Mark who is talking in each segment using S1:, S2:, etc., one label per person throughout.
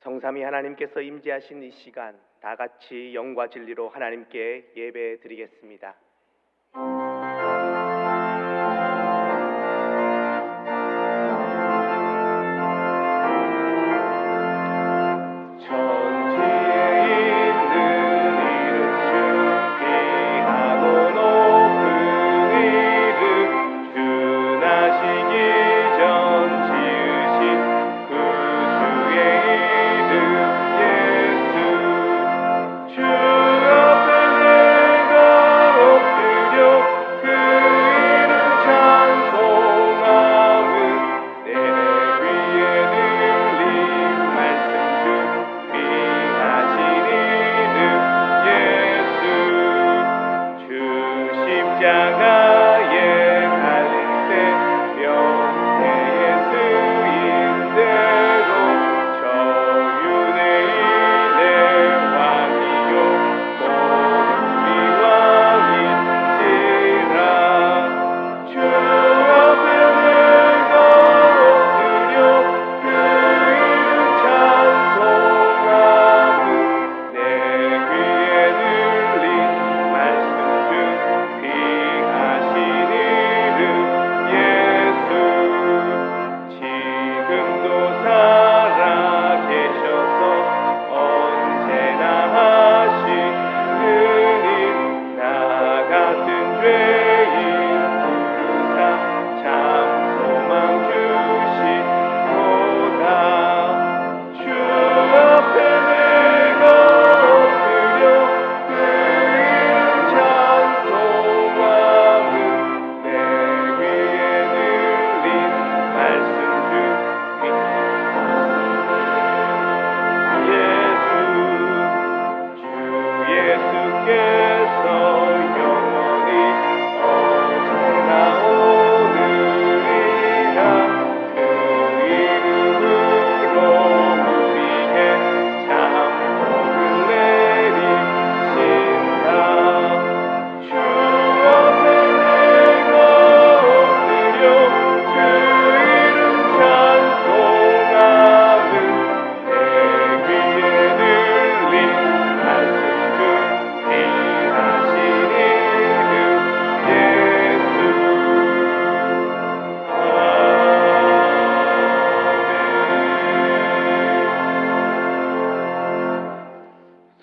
S1: 성삼위 하나님께서 임재하신 이 시간 다 같이 영과 진리로 하나님께 예배 드리겠습니다.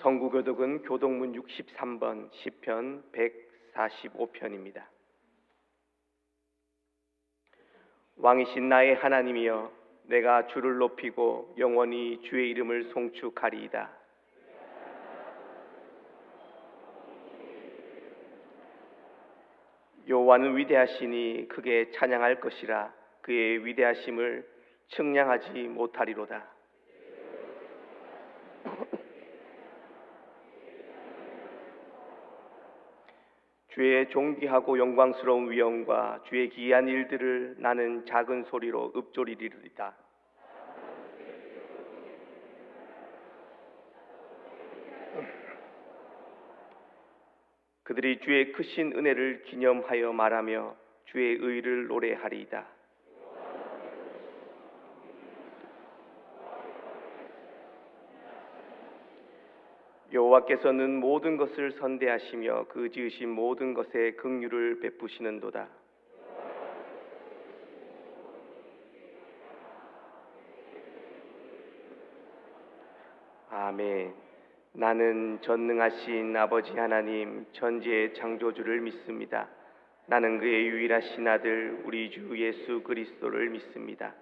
S1: 성구교독은 교독문 63번 시편 145편입니다. 왕이신 나의 하나님이여, 내가 주를 높이고 영원히 주의 이름을 송축하리이다. 여호와는 위대하시니 크게 찬양할 것이라. 그의 위대하심을 측량하지 못하리로다. 주의 존귀하고 영광스러운 위엄과 주의 기이한 일들을 나는 작은 소리로 읊조리리이다. 그들이 주의 크신 은혜를 기념하여 말하며 주의 의를 노래하리이다. 여호와께서는 모든 것을 선대하시며 그 지으신 모든 것에 긍휼을 베푸시는도다. 아멘. 나는 전능하신 아버지 하나님 천지의 창조주를 믿습니다. 나는 그의 유일하신 아들 우리 주 예수 그리스도를 믿습니다.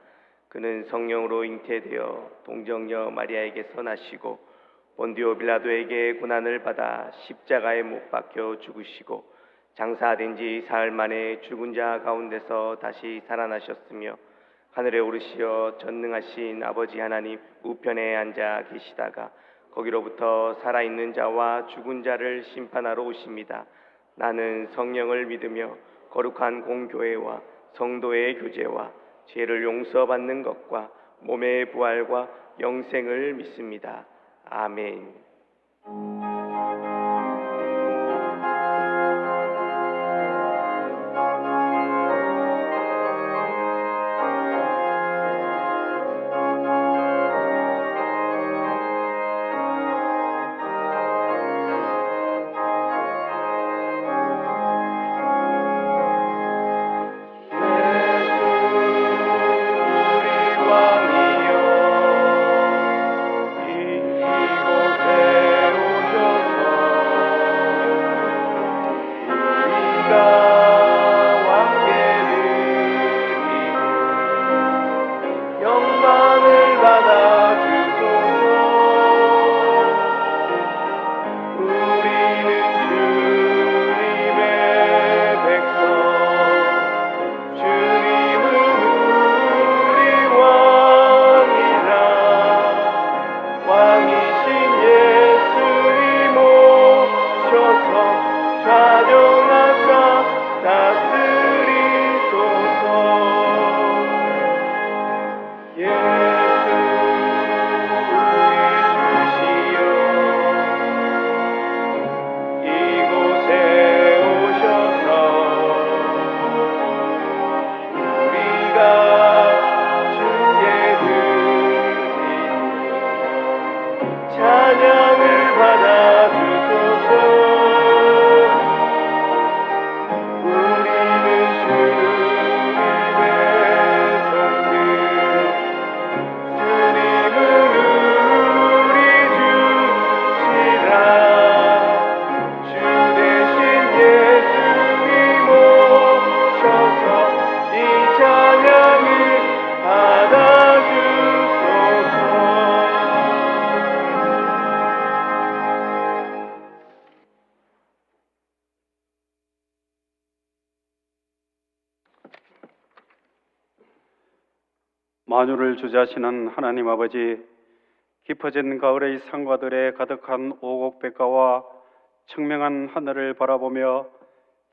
S1: 그는 성령으로 잉태되어 동정녀 마리아에게서 나시고 본디오 빌라도에게 고난을 받아 십자가에 못 박혀 죽으시고 장사된 지 사흘 만에 죽은 자 가운데서 다시 살아나셨으며 하늘에 오르시어 전능하신 아버지 하나님 우편에 앉아 계시다가 거기로부터 살아있는 자와 죽은 자를 심판하러 오십니다. 나는 성령을 믿으며 거룩한 공교회와 성도의 교제와 죄를 용서받는 것과 몸의 부활과 영생을 믿습니다. 아멘.
S2: 만유를 주재하시는 하나님 아버지, 깊어진 가을의 상과들에 가득한 오곡백과와 청명한 하늘을 바라보며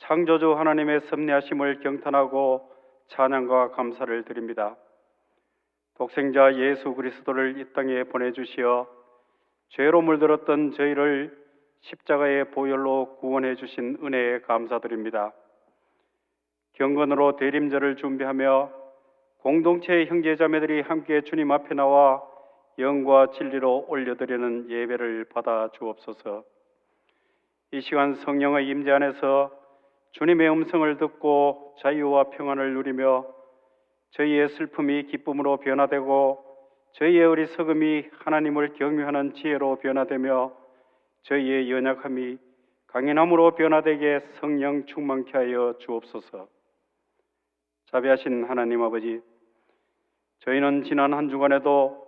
S2: 창조주 하나님의 섭리하심을 경탄하고 찬양과 감사를 드립니다. 독생자 예수 그리스도를 이 땅에 보내주시어 죄로 물들었던 저희를 십자가의 보혈로 구원해 주신 은혜에 감사드립니다. 경건으로 대림절을 준비하며 공동체의 형제자매들이 함께 주님 앞에 나와 영과 진리로 올려드리는 예배를 받아 주옵소서. 이 시간 성령의 임재 안에서 주님의 음성을 듣고 자유와 평안을 누리며 저희의 슬픔이 기쁨으로 변화되고 저희의 어리석음이 하나님을 경외하는 지혜로 변화되며 저희의 연약함이 강인함으로 변화되게 성령 충만케 하여 주옵소서. 자비하신 하나님 아버지, 저희는 지난 한 주간에도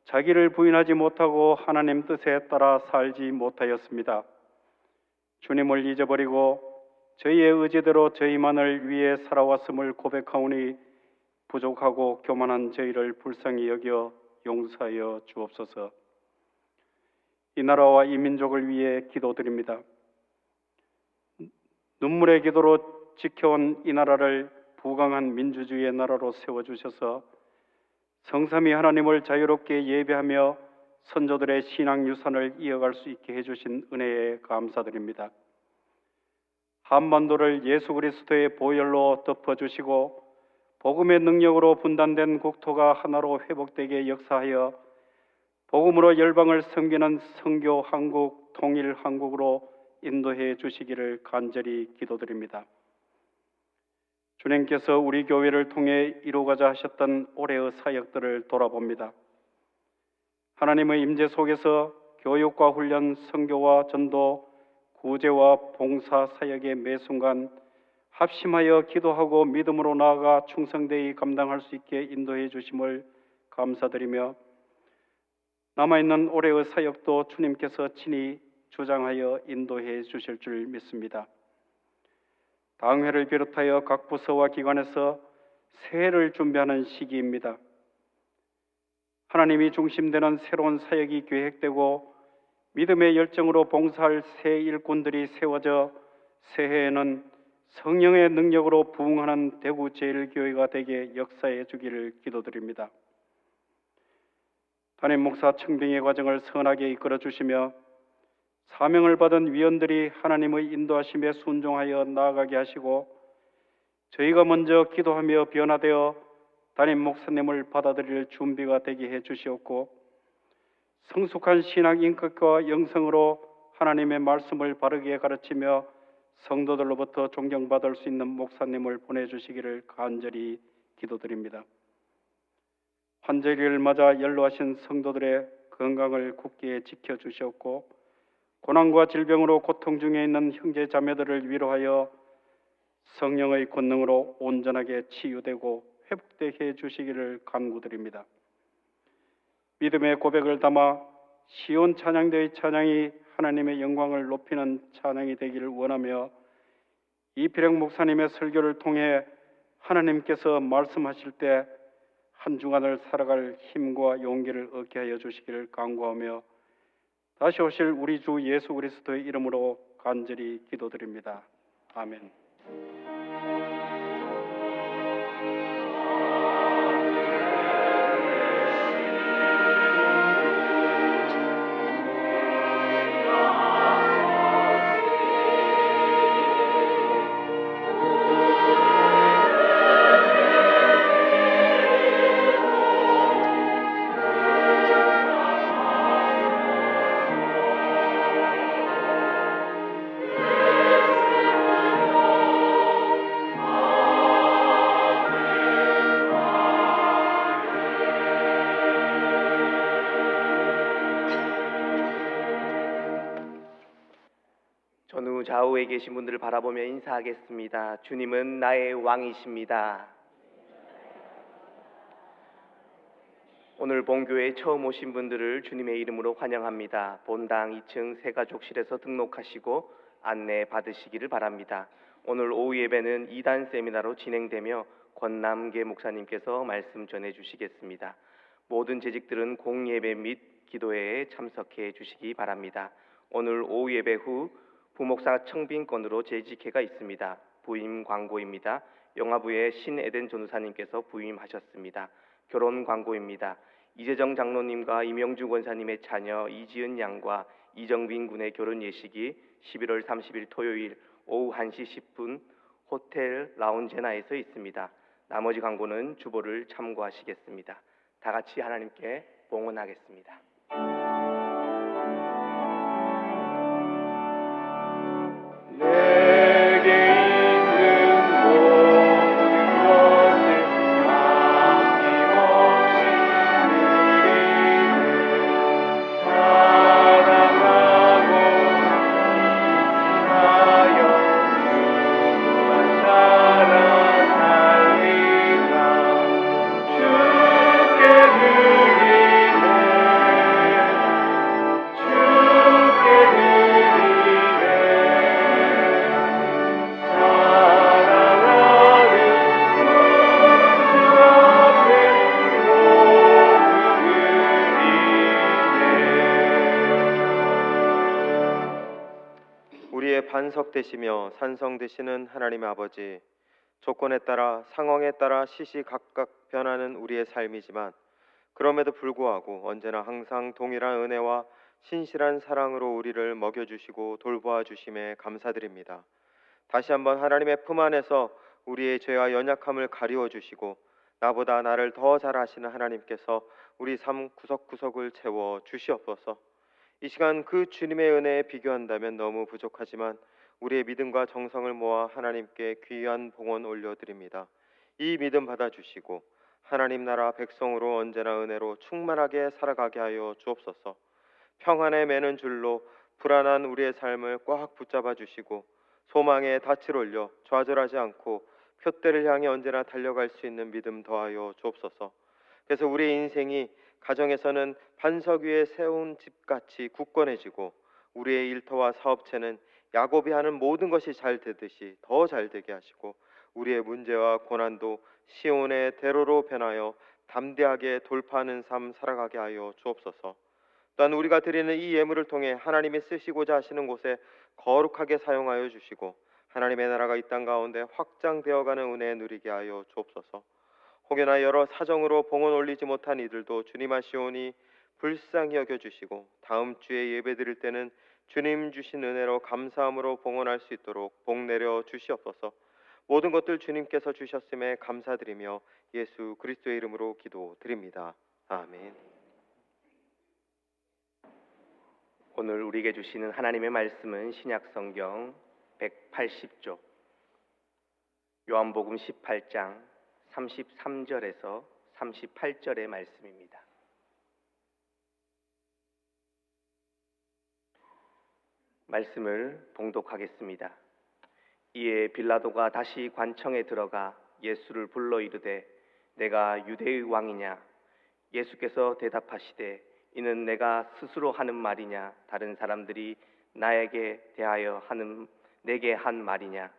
S2: 자기를 부인하지 못하고 하나님 뜻에 따라 살지 못하였습니다. 주님을 잊어버리고 저희의 의지대로 저희만을 위해 살아왔음을 고백하오니 부족하고 교만한 저희를 불쌍히 여겨 용서하여 주옵소서. 이 나라와 이 민족을 위해 기도드립니다. 눈물의 기도로 지켜온 이 나라를 부강한 민주주의의 나라로 세워주셔서 성삼위 하나님을 자유롭게 예배하며 선조들의 신앙 유산을 이어갈 수 있게 해주신 은혜에 감사드립니다. 한반도를 예수 그리스도의 보혈로 덮어주시고 복음의 능력으로 분단된 국토가 하나로 회복되게 역사하여 복음으로 열방을 섬기는 선교 한국, 통일 한국으로 인도해 주시기를 간절히 기도드립니다. 주님께서 우리 교회를 통해 이루고자 하셨던 올해의 사역들을 돌아봅니다. 하나님의 임재 속에서 교육과 훈련, 선교와 전도, 구제와 봉사 사역의 매 순간 합심하여 기도하고 믿음으로 나아가 충성되이 감당할 수 있게 인도해 주심을 감사드리며 남아있는 올해의 사역도 주님께서 친히 주장하여 인도해 주실 줄 믿습니다. 당회를 비롯하여 각 부서와 기관에서 새해를 준비하는 시기입니다. 하나님이 중심되는 새로운 사역이 계획되고 믿음의 열정으로 봉사할 새 일꾼들이 세워져 새해에는 성령의 능력으로 부흥하는 대구 제1교회가 되게 역사해 주기를 기도드립니다. 담임 목사 청빙의 과정을 선하게 이끌어 주시며 사명을 받은 위원들이 하나님의 인도하심에 순종하여 나아가게 하시고 저희가 먼저 기도하며 변화되어 담임 목사님을 받아들일 준비가 되게 해 주시옵고 성숙한 신앙 인격과 영성으로 하나님의 말씀을 바르게 가르치며 성도들로부터 존경받을 수 있는 목사님을 보내주시기를 간절히 기도드립니다. 환절기를 맞아 연로하신 성도들의 건강을 굳게 지켜주시옵고 고난과 질병으로 고통 중에 있는 형제 자매들을 위로하여 성령의 권능으로 온전하게 치유되고 회복되게 해주시기를 간구드립니다. 믿음의 고백을 담아 시온 찬양대의 찬양이 하나님의 영광을 높이는 찬양이 되기를 원하며 이필영 목사님의 설교를 통해 하나님께서 말씀하실 때 한 주간을 살아갈 힘과 용기를 얻게 하여 주시기를 간구하며 다시 오실 우리 주 예수 그리스도의 이름으로 간절히 기도드립니다. 아멘.
S1: 전후 좌우에 계신 분들을 바라보며 인사하겠습니다. 주님은 나의 왕이십니다. 오늘 본교회에 처음 오신 분들을 주님의 이름으로 환영합니다. 본당 2층 새가족실에서 등록하시고 안내 받으시기를 바랍니다. 오늘 오후 예배는 2단 세미나로 진행되며 권남계 목사님께서 말씀 전해 주시겠습니다. 모든 재직들은 공예배 및 기도회에 참석해 주시기 바랍니다. 오늘 오후 예배 후 부목사 청빙권으로 재직회가 있습니다. 부임 광고입니다. 영화부의 신에덴 전우사님께서 부임하셨습니다. 결혼 광고입니다. 이재정 장로님과 이명주 권사님의 자녀 이지은 양과 이정빈 군의 결혼 예식이 11월 30일 토요일 오후 1시 10분 호텔 라운제나에서 있습니다. 나머지 광고는 주보를 참고하시겠습니다. 다 같이 하나님께 봉헌하겠습니다.
S3: 우리의 반석 되시며 산성 되시는 하나님 아버지, 조건에 따라 상황에 따라 시시각각 변하는 우리의 삶이지만 그럼에도 불구하고 언제나 항상 동일한 은혜와 신실한 사랑으로 우리를 먹여주시고 돌보아 주심에 감사드립니다. 다시 한번 하나님의 품 안에서 우리의 죄와 연약함을 가리워 주시고 나보다 나를 더 잘 아시는 하나님께서 우리 삶 구석구석을 채워 주시옵소서. 이 시간 그 주님의 은혜에 비교한다면 너무 부족하지만 우리의 믿음과 정성을 모아 하나님께 귀한 봉헌 올려드립니다. 이 믿음 받아주시고 하나님 나라 백성으로 언제나 은혜로 충만하게 살아가게 하여 주옵소서. 평안에 매는 줄로 불안한 우리의 삶을 꽉 붙잡아 주시고 소망의 닻을 올려 좌절하지 않고 표대를 향해 언제나 달려갈 수 있는 믿음 더하여 주옵소서. 그래서 우리의 인생이 가정에서는 반석 위에 세운 집같이 굳건해지고 우리의 일터와 사업체는 야곱이 하는 모든 것이 잘 되듯이 더 잘 되게 하시고 우리의 문제와 고난도 시온의 대로로 변하여 담대하게 돌파하는 삶 살아가게 하여 주옵소서. 또한 우리가 드리는 이 예물을 통해 하나님이 쓰시고자 하시는 곳에 거룩하게 사용하여 주시고 하나님의 나라가 이 땅 가운데 확장되어가는 은혜 누리게 하여 주옵소서. 혹여나 여러 사정으로 봉헌 올리지 못한 이들도 주님 아시오니 불쌍히 여겨주시고 다음 주에 예배 드릴 때는 주님 주신 은혜로 감사함으로 봉헌할 수 있도록 복 내려 주시옵소서. 모든 것들 주님께서 주셨음에 감사드리며 예수 그리스도의 이름으로 기도드립니다. 아멘.
S1: 오늘 우리에게 주시는 하나님의 말씀은 신약성경 180조 요한복음 18장 33절에서 38절의 말씀입니다. 말씀을 봉독하겠습니다. 이에 빌라도가 다시 관청에 들어가 예수를 불러 이르되 내가 유대의 왕이냐? 예수께서 대답하시되 이는 내가 스스로 하는 말이냐 다른 사람들이 나에게 대하여 하는 내게 한 말이냐?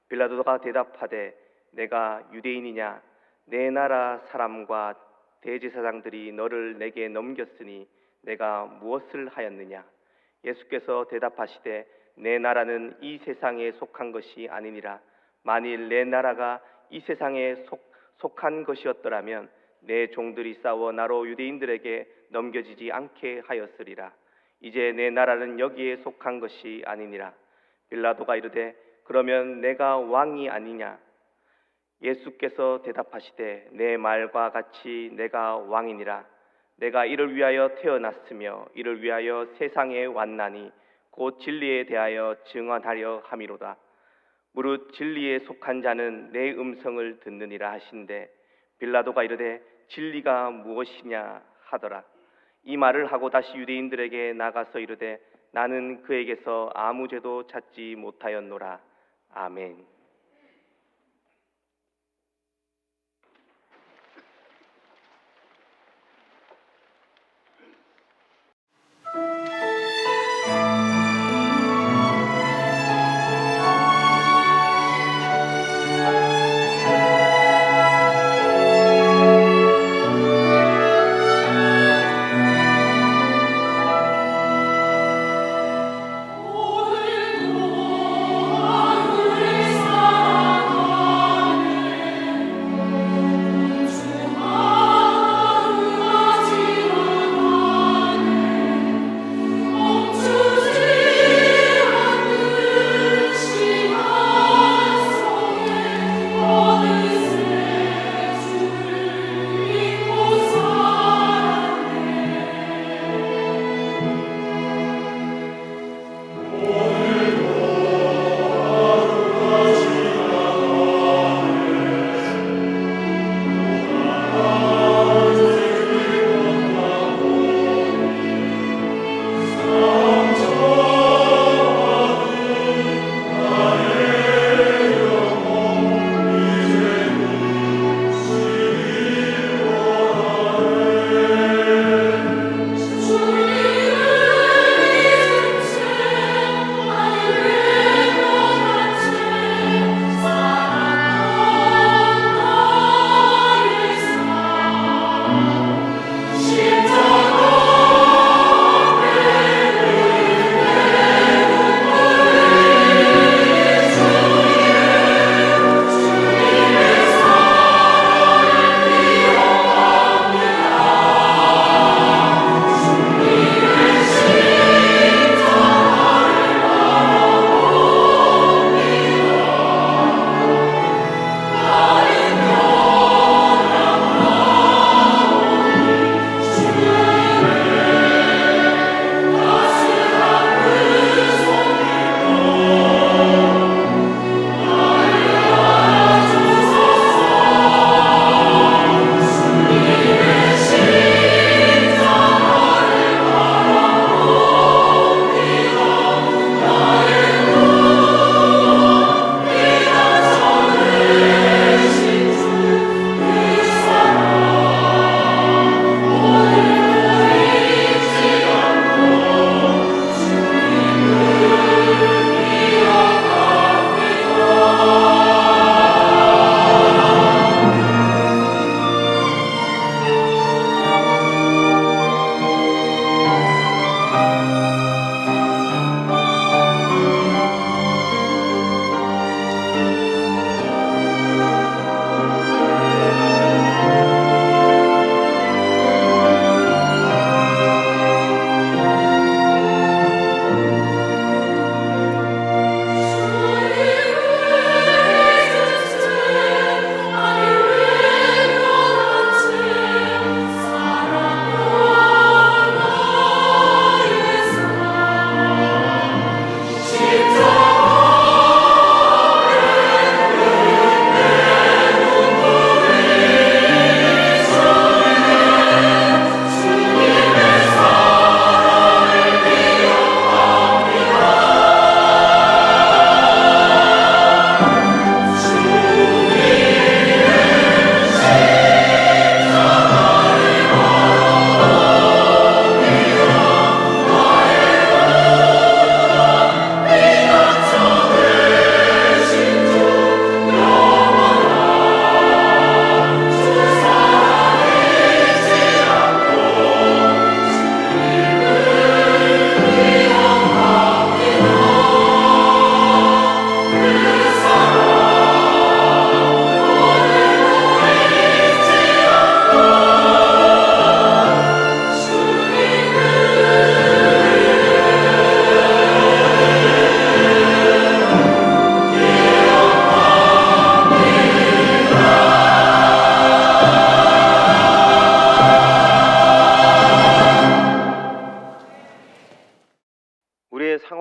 S1: 빌라도가 대답하되 내가 유대인이냐? 내 나라 사람과 대제사장들이 너를 내게 넘겼으니 내가 무엇을 하였느냐? 예수께서 대답하시되 내 나라는 이 세상에 속한 것이 아니니라. 만일 내 나라가 이 세상에 속한 것이었더라면 내 종들이 싸워 나로 유대인들에게 넘겨지지 않게 하였으리라. 이제 내 나라는 여기에 속한 것이 아니니라. 빌라도가 이르되 그러면 내가 왕이 아니냐? 예수께서 대답하시되 내 말과 같이 내가 왕이니라. 내가 이를 위하여 태어났으며 이를 위하여 세상에 왔나니 곧 진리에 대하여 증언하려 함이로다. 무릇 진리에 속한 자는 내 음성을 듣느니라 하신대 빌라도가 이르되 진리가 무엇이냐 하더라. 이 말을 하고 다시 유대인들에게 나가서 이르되 나는 그에게서 아무 죄도 찾지 못하였노라. 아멘.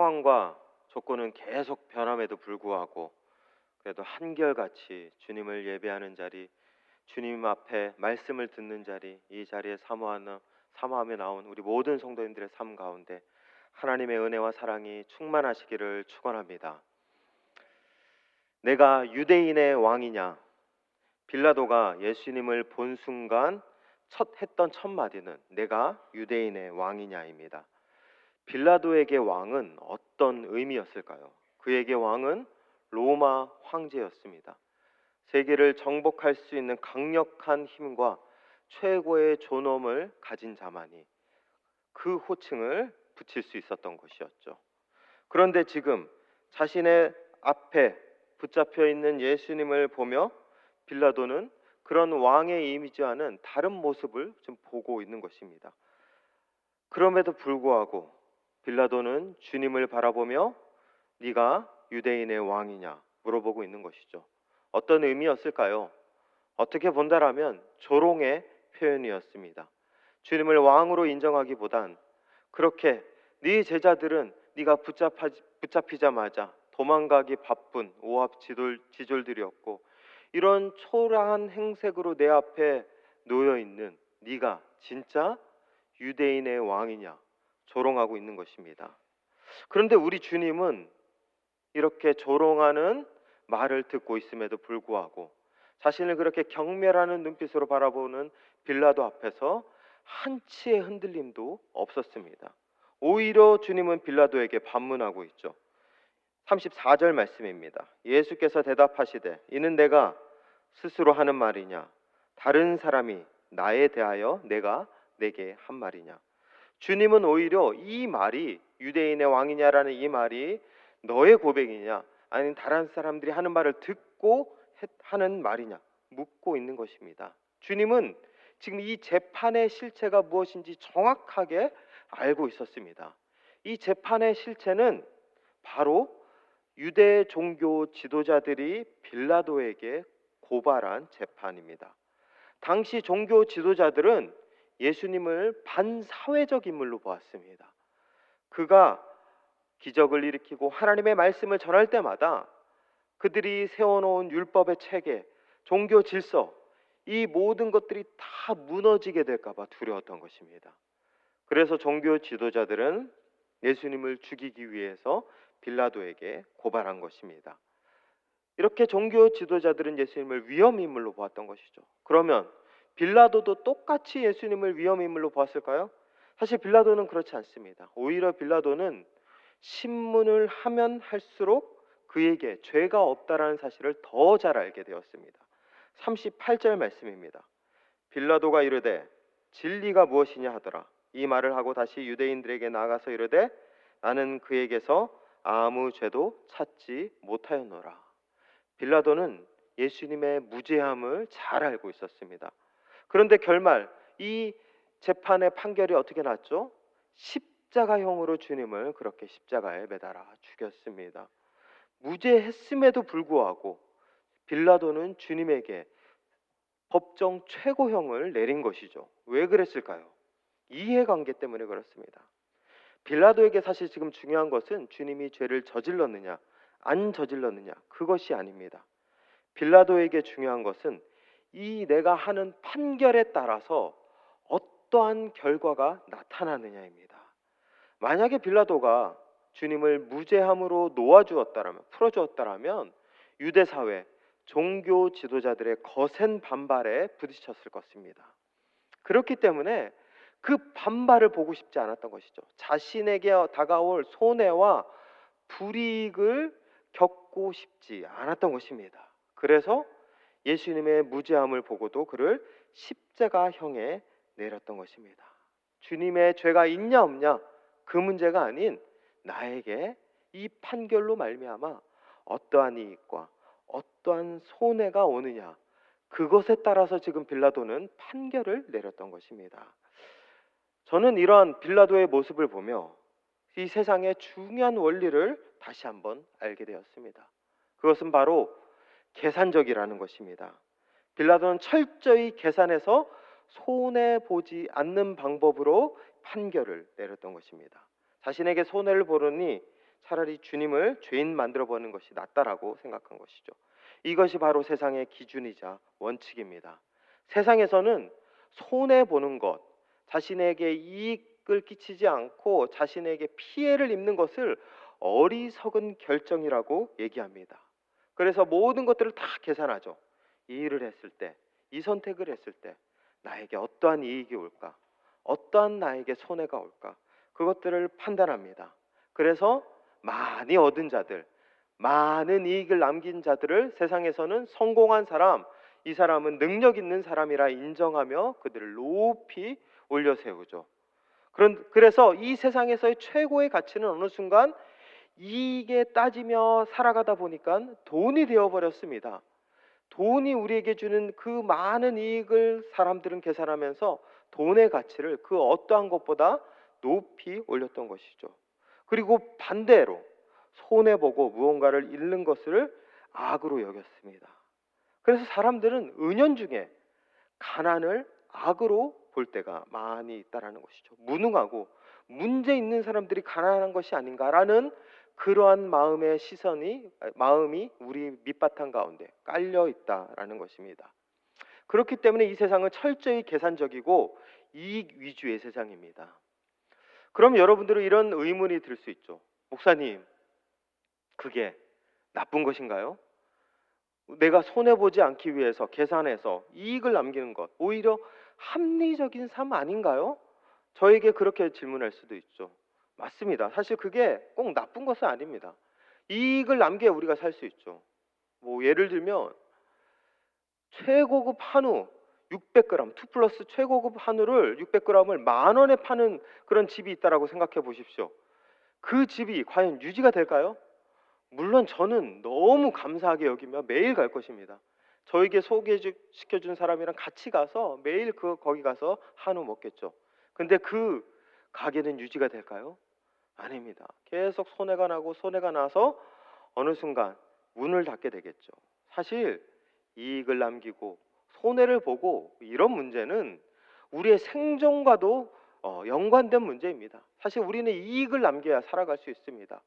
S3: 상황과 조건은 계속 변함에도 불구하고 그래도 한결같이 주님을 예배하는 자리, 주님 앞에 말씀을 듣는 자리, 이 자리에 사모하며 나온 우리 모든 성도님들의 삶 가운데 하나님의 은혜와 사랑이 충만하시기를 축원합니다. 내가 유대인의 왕이냐? 빌라도가 예수님을 본 순간 했던 첫 마디는 내가 유대인의 왕이냐입니다. 빌라도에게 왕은 어떤 의미였을까요? 그에게 왕은 로마 황제였습니다. 세계를 정복할 수 있는 강력한 힘과 최고의 존엄을 가진 자만이 그 호칭을 붙일 수 있었던 것이었죠. 그런데 지금 자신의 앞에 붙잡혀 있는 예수님을 보며 빌라도는 그런 왕의 이미지와는 다른 모습을 좀 보고 있는 것입니다. 그럼에도 불구하고 빌라도는 주님을 바라보며 네가 유대인의 왕이냐 물어보고 있는 것이죠. 어떤 의미였을까요? 어떻게 본다라면 조롱의 표현이었습니다. 주님을 왕으로 인정하기보단 그렇게 네 제자들은 네가 붙잡히자마자 도망가기 바쁜 오합지졸들이었고 이런 초라한 행색으로 내 앞에 놓여 있는 네가 진짜 유대인의 왕이냐 조롱하고 있는 것입니다. 그런데 우리 주님은 이렇게 조롱하는 말을 듣고 있음에도 불구하고 자신을 그렇게 경멸하는 눈빛으로 바라보는 빌라도 앞에서 한치의 흔들림도 없었습니다. 오히려 주님은 빌라도에게 반문하고 있죠. 34절 말씀입니다. 예수께서 대답하시되 이는 내가 스스로 하는 말이냐 다른 사람이 나에 대하여 내가 내게 한 말이냐. 주님은 오히려 이 말이 유대인의 왕이냐라는 이 말이 너의 고백이냐 아니면 다른 사람들이 하는 말을 듣고 하는 말이냐 묻고 있는 것입니다. 주님은 지금 이 재판의 실체가 무엇인지 정확하게 알고 있었습니다. 이 재판의 실체는 바로 유대 종교 지도자들이 빌라도에게 고발한 재판입니다. 당시 종교 지도자들은 예수님을 반사회적 인물로 보았습니다. 그가 기적을 일으키고 하나님의 말씀을 전할 때마다 그들이 세워놓은 율법의 체계, 종교 질서 이 모든 것들이 다 무너지게 될까 봐 두려웠던 것입니다. 그래서 종교 지도자들은 예수님을 죽이기 위해서 빌라도에게 고발한 것입니다. 이렇게 종교 지도자들은 예수님을 위험인물로 보았던 것이죠. 그러면 빌라도도 똑같이 예수님을 위험인물로 보았을까요? 사실 빌라도는 그렇지 않습니다. 오히려 빌라도는 신문을 하면 할수록 그에게 죄가 없다라는 사실을 더 잘 알게 되었습니다. 38절 말씀입니다. 빌라도가 이르되 진리가 무엇이냐 하더라. 이 말을 하고 다시 유대인들에게 나아가서 이르되 나는 그에게서 아무 죄도 찾지 못하였노라. 빌라도는 예수님의 무죄함을 잘 알고 있었습니다. 그런데 결말 이 재판의 판결이 어떻게 났죠? 십자가형으로 주님을 그렇게 십자가에 매달아 죽였습니다. 무죄했음에도 불구하고 빌라도는 주님에게 법정 최고형을 내린 것이죠. 왜 그랬을까요? 이해관계 때문에 그렇습니다. 빌라도에게 사실 지금 중요한 것은 주님이 죄를 저질렀느냐 안 저질렀느냐 그것이 아닙니다. 빌라도에게 중요한 것은 이 내가 하는 판결에 따라서 어떠한 결과가 나타나느냐입니다. 만약에 빌라도가 주님을 무죄함으로 놓아주었다라면 풀어주었다라면 유대사회 종교 지도자들의 거센 반발에 부딪혔을 것입니다. 그렇기 때문에 그 반발을 보고 싶지 않았던 것이죠. 자신에게 다가올 손해와 불이익을 겪고 싶지 않았던 것입니다. 그래서 예수님의 무죄함을 보고도 그를 십자가형에 내렸던 것입니다. 주님의 죄가 있냐 없냐 그 문제가 아닌 나에게 이 판결로 말미암아 어떠한 이익과 어떠한 손해가 오느냐 그것에 따라서 지금 빌라도는 판결을 내렸던 것입니다. 저는 이러한 빌라도의 모습을 보며 이 세상의 중요한 원리를 다시 한번 알게 되었습니다. 그것은 바로 계산적이라는 것입니다. 빌라도는 철저히 계산해서 손해보지 않는 방법으로 판결을 내렸던 것입니다. 자신에게 손해를 보느니 차라리 주님을 죄인 만들어 보는 것이 낫다라고 생각한 것이죠. 이것이 바로 세상의 기준이자 원칙입니다. 세상에서는 손해 보는 것, 자신에게 이익을 끼치지 않고 자신에게 피해를 입는 것을 어리석은 결정이라고 얘기합니다. 그래서 모든 것들을 다 계산하죠. 이 일을 했을 때, 이 선택을 했을 때 나에게 어떠한 이익이 올까? 어떠한 나에게 손해가 올까? 그것들을 판단합니다. 그래서 많이 얻은 자들, 많은 이익을 남긴 자들을 세상에서는 성공한 사람, 이 사람은 능력 있는 사람이라 인정하며 그들을 높이 올려 세우죠. 그래서 이 세상에서의 최고의 가치는 어느 순간 이익에 따지며 살아가다 보니까 돈이 되어버렸습니다. 돈이 우리에게 주는 그 많은 이익을 사람들은 계산하면서 돈의 가치를 그 어떠한 것보다 높이 올렸던 것이죠. 그리고 반대로 손해보고 무언가를 잃는 것을 악으로 여겼습니다. 그래서 사람들은 은연중에 가난을 악으로 볼 때가 많이 있다라는 것이죠. 무능하고 문제 있는 사람들이 가난한 것이 아닌가라는 그러한 마음이 우리 밑바탕 가운데 깔려 있다라는 것입니다. 그렇기 때문에 이 세상은 철저히 계산적이고 이익 위주의 세상입니다. 그럼 여러분들은 이런 의문이 들 수 있죠. 목사님, 그게 나쁜 것인가요? 내가 손해보지 않기 위해서 계산해서 이익을 남기는 것, 오히려 합리적인 삶 아닌가요? 저에게 그렇게 질문할 수도 있죠. 맞습니다. 사실 그게 꼭 나쁜 것은 아닙니다. 이익을 남겨야 우리가 살 수 있죠. 뭐 예를 들면 최고급 한우 600g, 2 플러스 최고급 한우를 600g을 10,000원에 파는 그런 집이 있다라고 생각해 보십시오. 그 집이 과연 유지가 될까요? 물론 저는 너무 감사하게 여기며 매일 갈 것입니다. 저에게 소개시켜준 사람이랑 같이 가서 매일 거기 가서 한우 먹겠죠. 근데 그 가게는 유지가 될까요? 아닙니다. 계속 손해가 나서 어느 순간 문을 닫게 되겠죠. 사실 이익을 남기고 손해를 보고 이런 문제는 우리의 생존과도 연관된 문제입니다. 사실 우리는 이익을 남겨야 살아갈 수 있습니다.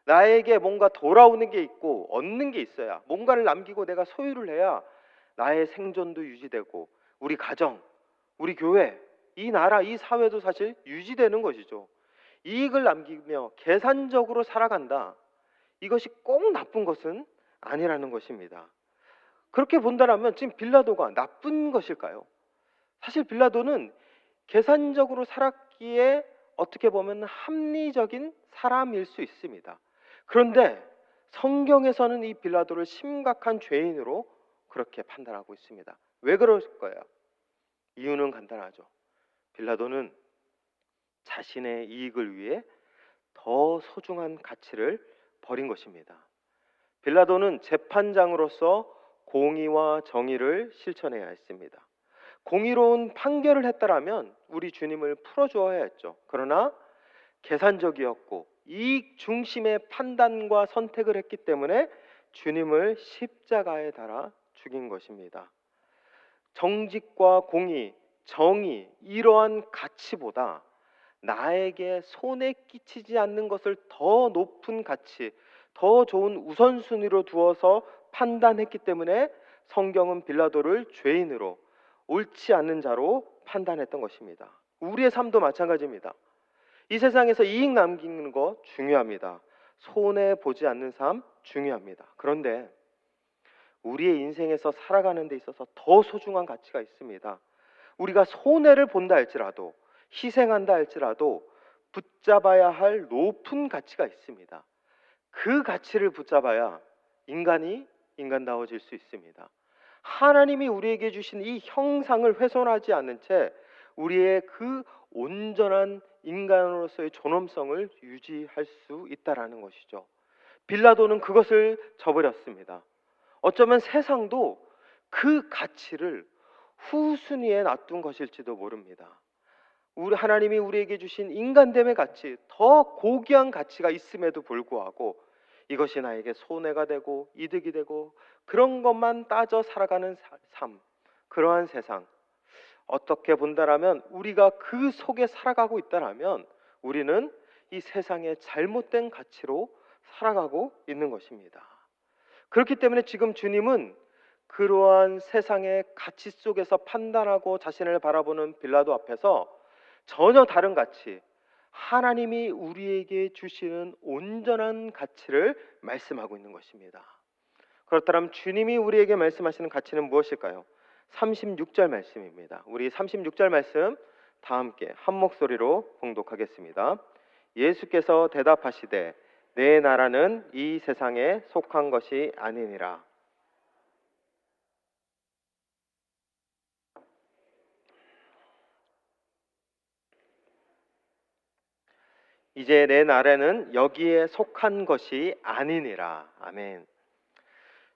S3: 나에게 뭔가 돌아오는 게 있고 얻는 게 있어야, 뭔가를 남기고 내가 소유를 해야 나의 생존도 유지되고 우리 가정, 우리 교회, 이 나라, 이 사회도 사실 유지되는 것이죠. 이익을 남기며 계산적으로 살아간다. 이것이 꼭 나쁜 것은 아니라는 것입니다. 그렇게 본다면 지금 빌라도가 나쁜 것일까요? 사실 빌라도는 계산적으로 살았기에 어떻게 보면 합리적인 사람일 수 있습니다. 그런데 성경에서는 이 빌라도를 심각한 죄인으로 그렇게 판단하고 있습니다. 왜 그럴까요? 이유는 간단하죠. 빌라도는 자신의 이익을 위해 더 소중한 가치를 버린 것입니다. 빌라도는 재판장으로서 공의와 정의를 실천해야 했습니다. 공의로운 판결을 했다라면 우리 주님을 풀어주어야 했죠. 그러나 계산적이었고 이익 중심의 판단과 선택을 했기 때문에 주님을 십자가에 달아 죽인 것입니다. 정직과 공의, 정의, 이러한 가치보다 나에게 손해 끼치지 않는 것을 더 높은 가치, 더 좋은 우선순위로 두어서 판단했기 때문에 성경은 빌라도를 죄인으로, 옳지 않는 자로 판단했던 것입니다. 우리의 삶도 마찬가지입니다. 이 세상에서 이익 남기는 거 중요합니다. 손해 보지 않는 삶 중요합니다. 그런데 우리의 인생에서 살아가는 데 있어서 더 소중한 가치가 있습니다. 우리가 손해를 본다 할지라도, 희생한다 할지라도 붙잡아야 할 높은 가치가 있습니다. 그 가치를 붙잡아야 인간이 인간다워질 수 있습니다. 하나님이 우리에게 주신 이 형상을 훼손하지 않는 채 우리의 그 온전한 인간으로서의 존엄성을 유지할 수 있다라는 것이죠. 빌라도는 그것을 저버렸습니다. 어쩌면 세상도 그 가치를 후순위에 놔둔 것일지도 모릅니다. 우리 하나님이 우리에게 주신 인간됨의 가치, 더 고귀한 가치가 있음에도 불구하고 이것이 나에게 손해가 되고 이득이 되고 그런 것만 따져 살아가는 삶, 그러한 세상, 어떻게 본다라면 우리가 그 속에 살아가고 있다라면 우리는 이 세상의 잘못된 가치로 살아가고 있는 것입니다. 그렇기 때문에 지금 주님은 그러한 세상의 가치 속에서 판단하고 자신을 바라보는 빌라도 앞에서 전혀 다른 가치, 하나님이 우리에게 주시는 온전한 가치를 말씀하고 있는 것입니다. 그렇다면 주님이 우리에게 말씀하시는 가치는 무엇일까요? 36절 말씀입니다. 우리 36절 말씀 다 함께 한 목소리로 봉독하겠습니다. 예수께서 대답하시되 내 나라는 이 세상에 속한 것이 아니니라. 이제 내 나라는 여기에 속한 것이 아니니라. 아멘.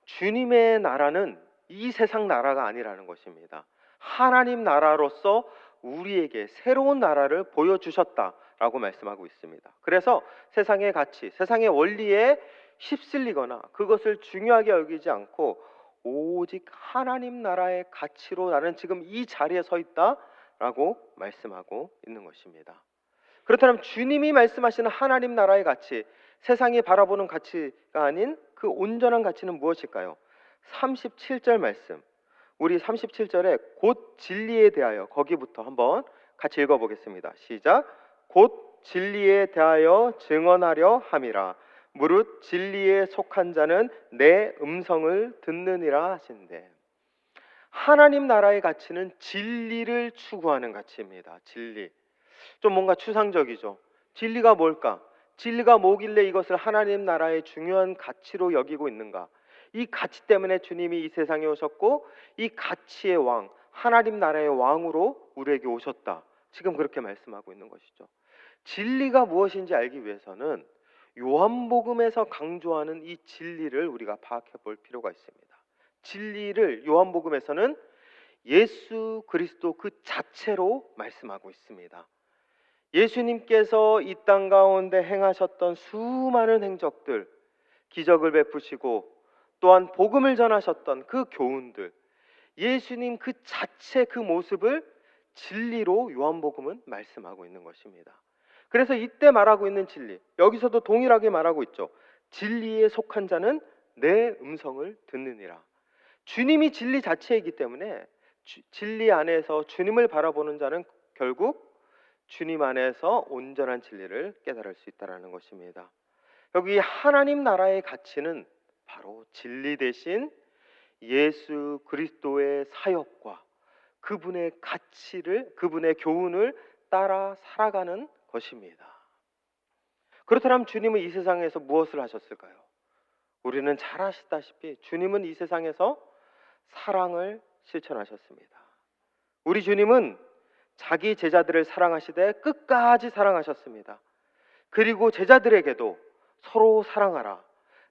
S3: 주님의 나라는 이 세상 나라가 아니라는 것입니다. 하나님 나라로서 우리에게 새로운 나라를 보여주셨다라고 말씀하고 있습니다. 그래서 세상의 가치, 세상의 원리에 휩쓸리거나 그것을 중요하게 여기지 않고 오직 하나님 나라의 가치로 나는 지금 이 자리에 서 있다라고 말씀하고 있는 것입니다. 그렇다면 주님이 말씀하시는 하나님 나라의 가치, 세상이 바라보는 가치가 아닌 그 온전한 가치는 무엇일까요? 37절 말씀, 우리 37절에 곧 진리에 대하여, 거기부터 한번 같이 읽어보겠습니다. 시작. 곧 진리에 대하여 증언하려 함이라. 무릇 진리에 속한 자는 내 음성을 듣느니라 하신대. 하나님 나라의 가치는 진리를 추구하는 가치입니다. 진리. 좀 뭔가 추상적이죠. 진리가 뭘까? 진리가 뭐길래 이것을 하나님 나라의 중요한 가치로 여기고 있는가? 이 가치 때문에 주님이 이 세상에 오셨고 이 가치의 왕, 하나님 나라의 왕으로 우리에게 오셨다. 지금 그렇게 말씀하고 있는 것이죠. 진리가 무엇인지 알기 위해서는 요한복음에서 강조하는 이 진리를 우리가 파악해 볼 필요가 있습니다. 진리를 요한복음에서는 예수 그리스도 그 자체로 말씀하고 있습니다. 예수님께서 이 땅 가운데 행하셨던 수많은 행적들, 기적을 베푸시고 또한 복음을 전하셨던 그 교훈들, 예수님 그 자체 그 모습을 진리로 요한복음은 말씀하고 있는 것입니다. 그래서 이때 말하고 있는 진리, 여기서도 동일하게 말하고 있죠. 진리에 속한 자는 내 음성을 듣느니라. 주님이 진리 자체이기 때문에 진리 안에서 주님을 바라보는 자는 결국 주님 안에서 온전한 진리를 깨달을 수 있다는 것입니다. 여기 하나님 나라의 가치는 바로 진리 대신 예수 그리스도의 사역과 그분의 가치를, 그분의 교훈을 따라 살아가는 것입니다. 그렇다면 주님은 이 세상에서 무엇을 하셨을까요? 우리는 잘 아시다시피 주님은 이 세상에서 사랑을 실천하셨습니다. 우리 주님은 자기 제자들을 사랑하시되 끝까지 사랑하셨습니다. 그리고 제자들에게도 서로 사랑하라,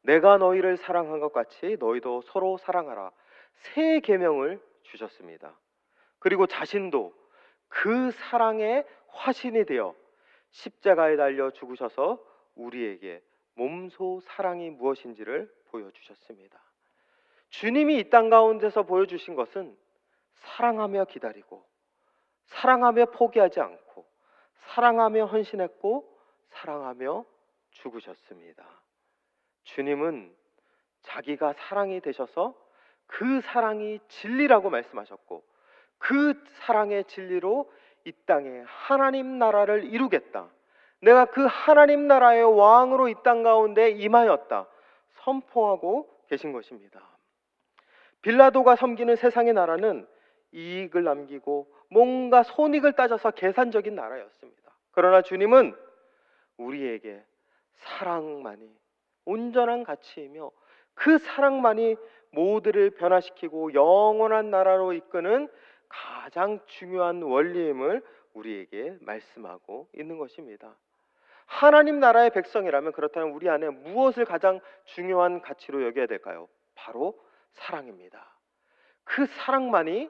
S3: 내가 너희를 사랑한 것 같이 너희도 서로 사랑하라, 새 계명을 주셨습니다. 그리고 자신도 그 사랑의 화신이 되어 십자가에 달려 죽으셔서 우리에게 몸소 사랑이 무엇인지를 보여주셨습니다. 주님이 이 땅 가운데서 보여주신 것은 사랑하며 기다리고, 사랑하며 포기하지 않고, 사랑하며 헌신했고, 사랑하며 죽으셨습니다. 주님은 자기가 사랑이 되셔서 그 사랑이 진리라고 말씀하셨고, 그 사랑의 진리로 이 땅에 하나님 나라를 이루겠다, 내가 그 하나님 나라의 왕으로 이 땅 가운데 임하였다 선포하고 계신 것입니다. 빌라도가 섬기는 세상의 나라는 이익을 남기고 뭔가 손익을 따져서 계산적인 나라였습니다. 그러나 주님은 우리에게 사랑만이 온전한 가치이며 그 사랑만이 모두를 변화시키고 영원한 나라로 이끄는 가장 중요한 원리임을 우리에게 말씀하고 있는 것입니다. 하나님 나라의 백성이라면 그렇다면 우리 안에 무엇을 가장 중요한 가치로 여겨야 될까요? 바로 사랑입니다. 그 사랑만이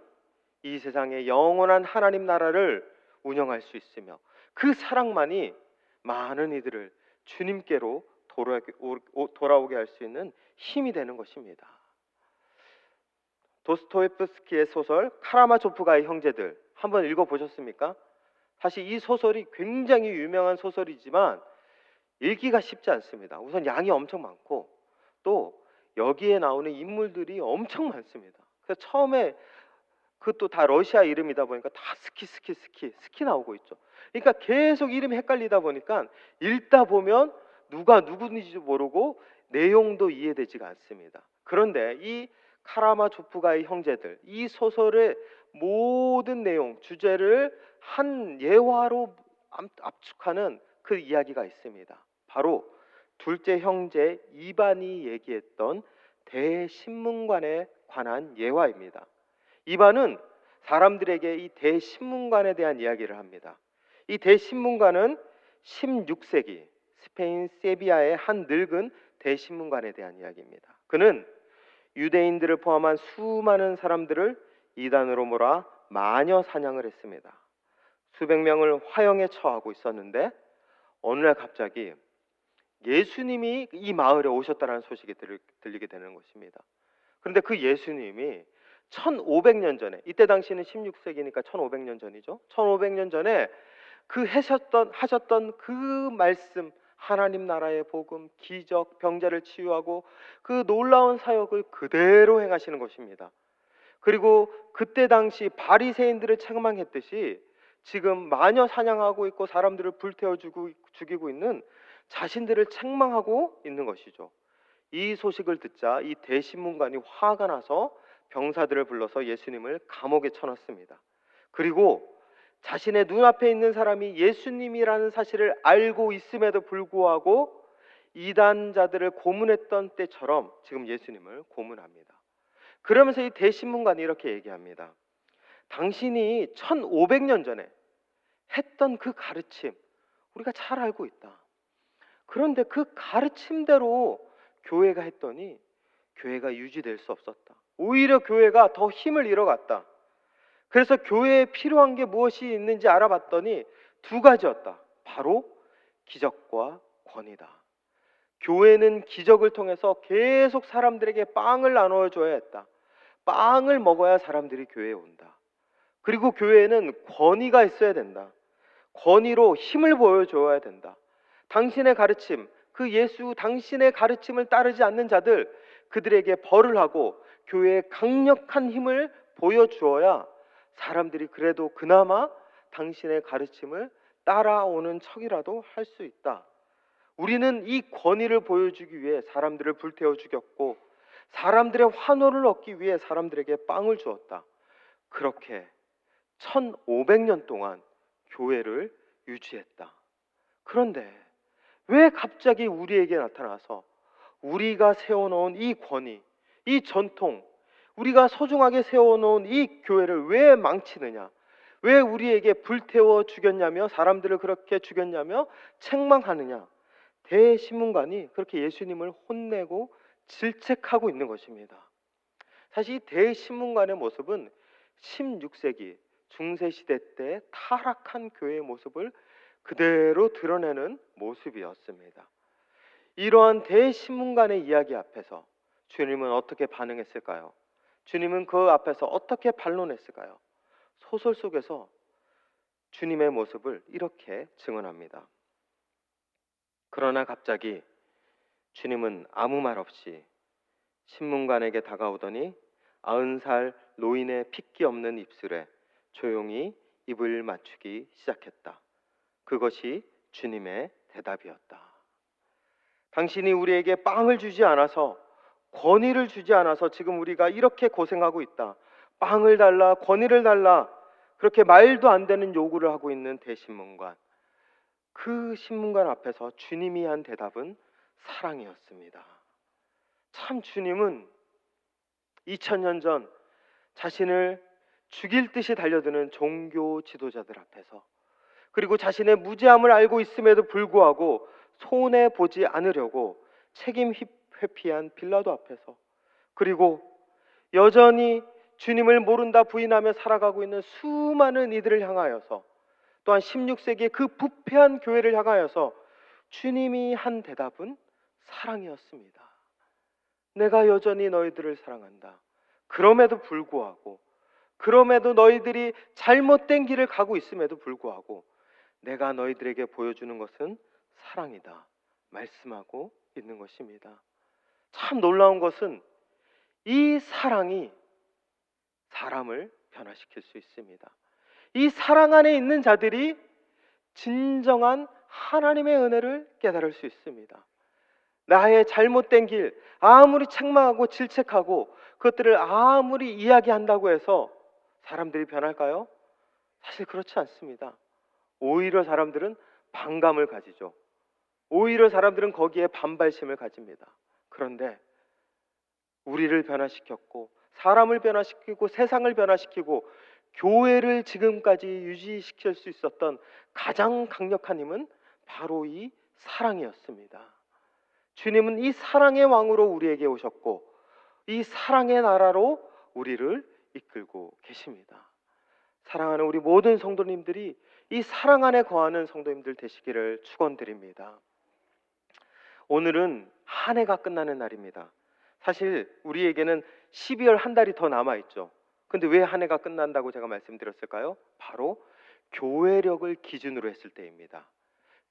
S3: 이 세상의 영원한 하나님 나라를 운영할 수 있으며 그 사랑만이 많은 이들을 주님께로 돌아오게 할 수 있는 힘이 되는 것입니다. 도스토옙스키의 소설 카라마조프가의 형제들 한번 읽어보셨습니까? 사실 이 소설이 굉장히 유명한 소설이지만 읽기가 쉽지 않습니다. 우선 양이 엄청 많고 또 여기에 나오는 인물들이 엄청 많습니다. 그래서 처음에 그것도 다 러시아 이름이다 보니까 다 스키 나오고 있죠. 그러니까 계속 이름이 헷갈리다 보니까 읽다 보면 누가 누구인지도 모르고 내용도 이해되지가 않습니다. 그런데 이 카라마조프가의 형제들, 이 소설의 모든 내용, 주제를 한 예화로 압축하는 그 이야기가 있습니다. 바로 둘째 형제 이반이 얘기했던 대신문관에 관한 예화입니다. 이반은 사람들에게 이 대신문관에 대한 이야기를 합니다. 이 대신문관은 16세기 스페인 세비야의 한 늙은 대신문관에 대한 이야기입니다. 그는 유대인들을 포함한 수많은 사람들을 이단으로 몰아 마녀 사냥을 했습니다. 수백 명을 화형에 처하고 있었는데 어느 날 갑자기 예수님이 이 마을에 오셨다는 소식이 들리게 되는 것입니다. 그런데 그 예수님이 1500년 전에, 이때 당시는 16세기니까 1500년 전이죠. 1500년 전에 그 하셨던 그 말씀, 하나님 나라의 복음, 기적, 병자를 치유하고 그 놀라운 사역을 그대로 행하시는 것입니다. 그리고 그때 당시 바리새인들을 책망했듯이 지금 마녀 사냥하고 있고 사람들을 불태워 죽이고 있는 자신들을 책망하고 있는 것이죠. 이 소식을 듣자 이 대신문관이 화가 나서 병사들을 불러서 예수님을 감옥에 쳐넣습니다. 그리고 자신의 눈앞에 있는 사람이 예수님이라는 사실을 알고 있음에도 불구하고 이단자들을 고문했던 때처럼 지금 예수님을 고문합니다. 그러면서 이 대신문관이 이렇게 얘기합니다. 당신이 1500년 전에 했던 그 가르침 우리가 잘 알고 있다. 그런데 그 가르침대로 교회가 했더니 교회가 유지될 수 없었다. 오히려 교회가 더 힘을 잃어갔다. 그래서 교회에 필요한 게 무엇이 있는지 알아봤더니 두 가지였다. 바로 기적과 권위다. 교회는 기적을 통해서 계속 사람들에게 빵을 나눠줘야 했다. 빵을 먹어야 사람들이 교회에 온다. 그리고 교회에는 권위가 있어야 된다. 권위로 힘을 보여줘야 된다. 당신의 가르침, 그 예수 당신의 가르침을 따르지 않는 자들, 그들에게 벌을 하고 교회에 강력한 힘을 보여주어야 사람들이 그래도 그나마 당신의 가르침을 따라오는 척이라도 할 수 있다. 우리는 이 권위를 보여주기 위해 사람들을 불태워 죽였고 사람들의 환호를 얻기 위해 사람들에게 빵을 주었다. 그렇게 1500년 동안 교회를 유지했다. 그런데 왜 갑자기 우리에게 나타나서 우리가 세워놓은 이 권위, 이 전통, 우리가 소중하게 세워놓은 이 교회를 왜 망치느냐? 왜 우리에게 불태워 죽였냐며 사람들을 그렇게 죽였냐며 책망하느냐? 대신문관이 그렇게 예수님을 혼내고 질책하고 있는 것입니다. 사실 이 대신문관의 모습은 16세기 중세시대 때 타락한 교회의 모습을 그대로 드러내는 모습이었습니다. 이러한 대신문관의 이야기 앞에서 주님은 어떻게 반응했을까요? 주님은 그 앞에서 어떻게 반론했을까요? 소설 속에서 주님의 모습을 이렇게 증언합니다. 그러나 갑자기 주님은 아무 말 없이 신문관에게 다가오더니 90살 노인의 핏기 없는 입술에 조용히 입을 맞추기 시작했다. 그것이 주님의 대답이었다. 당신이 우리에게 빵을 주지 않아서, 권위를 주지 않아서 지금 우리가 이렇게 고생하고 있다. 빵을 달라, 권위를 달라, 그렇게 말도 안 되는 요구를 하고 있는 대신문관. 그 신문관 앞에서 주님이 한 대답은 사랑이었습니다. 참 주님은 2000년 전 자신을 죽일 듯이 달려드는 종교 지도자들 앞에서, 그리고 자신의 무죄함을 알고 있음에도 불구하고 손해보지 않으려고 책임 회피한 빌라도 앞에서, 그리고 여전히 주님을 모른다 부인하며 살아가고 있는 수많은 이들을 향하여서, 또한 16세기의 그 부패한 교회를 향하여서 주님이 한 대답은 사랑이었습니다. 내가 여전히 너희들을 사랑한다. 그럼에도 불구하고, 그럼에도 너희들이 잘못된 길을 가고 있음에도 불구하고 내가 너희들에게 보여주는 것은 사랑이다. 말씀하고 있는 것입니다. 참 놀라운 것은 이 사랑이 사람을 변화시킬 수 있습니다. 이 사랑 안에 있는 자들이 진정한 하나님의 은혜를 깨달을 수 있습니다. 나의 잘못된 길 아무리 책망하고 질책하고 그것들을 아무리 이야기한다고 해서 사람들이 변할까요? 사실 그렇지 않습니다. 오히려 사람들은 반감을 가지죠. 오히려 사람들은 거기에 반발심을 가집니다. 그런데 우리를 변화시켰고 사람을 변화시키고 세상을 변화시키고 교회를 지금까지 유지시킬 수 있었던 가장 강력한 힘은 바로 이 사랑이었습니다. 주님은 이 사랑의 왕으로 우리에게 오셨고 이 사랑의 나라로 우리를 이끌고 계십니다. 사랑하는 우리 모든 성도님들이 이 사랑 안에 거하는 성도님들 되시기를 축원드립니다. 오늘은 한 해가 끝나는 날입니다. 사실 우리에게는 12월 한 달이 더 남아있죠. 근데 왜 한 해가 끝난다고 제가 말씀드렸을까요? 바로 교회력을 기준으로 했을 때입니다.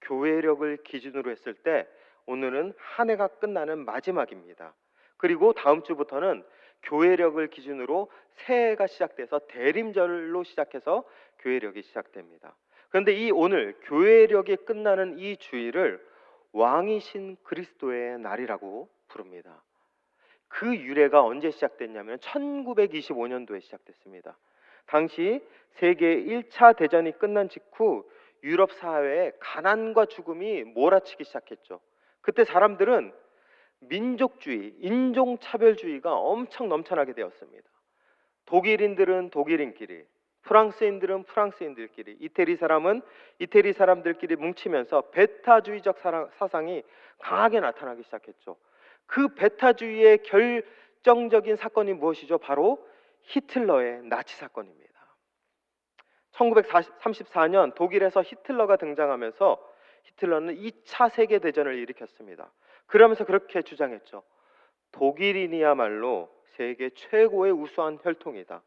S3: 교회력을 기준으로 했을 때 오늘은 한 해가 끝나는 마지막입니다. 그리고 다음 주부터는 교회력을 기준으로 새해가 시작돼서 대림절로 시작해서 교회력이 시작됩니다. 그런데 이 오늘 교회력이 끝나는 이 주일을 왕이신 그리스도의 날이라고 부릅니다. 그 유래가 언제 시작됐냐면 1925년도에 시작됐습니다. 당시 세계 1차 대전이 끝난 직후 유럽 사회에 가난과 죽음이 몰아치기 시작했죠. 그때 사람들은 민족주의, 인종차별주의가 엄청 넘쳐나게 되었습니다. 독일인들은 독일인끼리, 프랑스인들은 프랑스인들끼리, 이태리 사람은 이태리 사람들끼리 뭉치면서 베타주의적 사상이 강하게 나타나기 시작했죠. 그 베타주의의 결정적인 사건이 무엇이죠? 바로 히틀러의 나치 사건입니다. 1934년 독일에서 히틀러가 등장하면서 히틀러는 2차 세계대전을 일으켰습니다. 그러면서 그렇게 주장했죠. 독일인이야말로 세계 최고의 우수한 혈통이다.